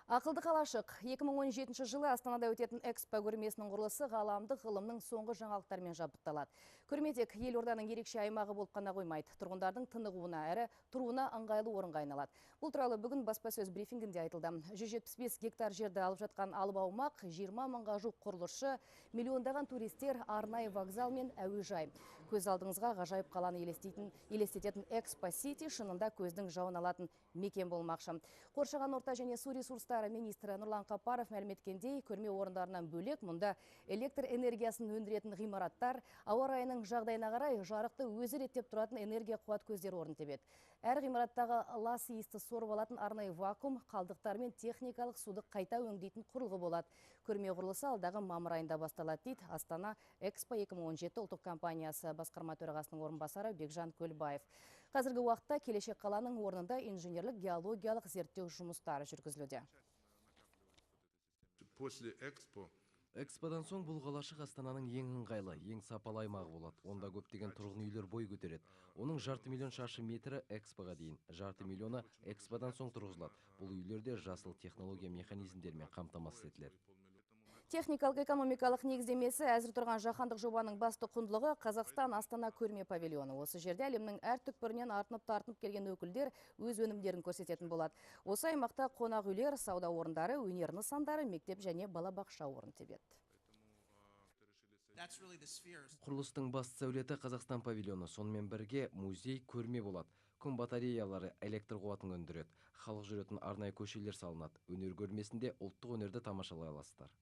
Ақылды қалашық 2017 жылы Астанада өтетін экспо көрмесінің құрылысы ғаламдық ғылымның соңғы жаңалықтармен жабдықталады. Көрме тек елорданың ерекше аймағы болып қана қоймайды, тұрғындардың тынығуына әрі тұруына ыңғайлы орынға айналады. Бұл туралы бүгін баспасөз брифингінде айтылды. 175 гектар жерді алып жатқан алып аумақ, 20 мыңға жуық құрылысшы, миллиондаған туристер, арнайы вокзал мен әуежай. Көз алдыңызға ғажайып қаланы елестететін Экспо Сити шынында көздің жауын алатын мекен болмақшы. Қоршаған орта және су ресурстары министрі Нұрлан Қапаров мәлім еткендей, көрме орындарынан бөлек мұнда электр энергиясын өндіретін ғимараттар, ауа райының жағдайына қарай жарықты өзі реттеп тұратын энергия қуат көздері орын тебеді. Әр ғимараттағы лас иісті сорып алатын арнайы вакуум, қалдықтар мен техникалық суды қайта өңдейтін құрылғы болады. Көрме құрылысы алдағы мамыр айында басталады дейді Астана Экспо 2017 ұлттық компаниясы басқарма төрағасының орынбасары Бекжан Көлбаев. Қазіргі уақытта келешек қаланың орнында инженерлік геологиялық зерттеу жұмыстары жүргізілуде. После Эксподан соң бұл қалашық Астананың ең ыңғайлы, ең сапалы аймағы болады. Онда көптеген тұрғын үйлер бой көтереді. Оның 500 000 шаршы метрі экспоға дейін, 500 000 эксподан соң тұрғызылады. Бұл үйлерде жасыл технология механизмдермен қамтамасыз етіледі. Техникалық экономикалық негіздемесі әзір тұрған жаһандық жобаның басты құндылығы Қазақстан Астана көрме павильоны. Осы жерде әлемнің әр түкпірінен тартынып келген өкілдер өз өнімдерін көрсететін болады. Осы аймақта қонақ үйлер, сауда орындары, өнер нысандары, мектеп және балабақша орын тебеді. Құрылыстың басты сәулеті Қазақстан павильоны, сонымен бірге музей, көрме болады. Күн батареялары электр қуатын өндіреді. Халық жүретін арнайы көшелер салынады. Өнер көрмесінде ұлттық өнерді тамашалай аласыздар.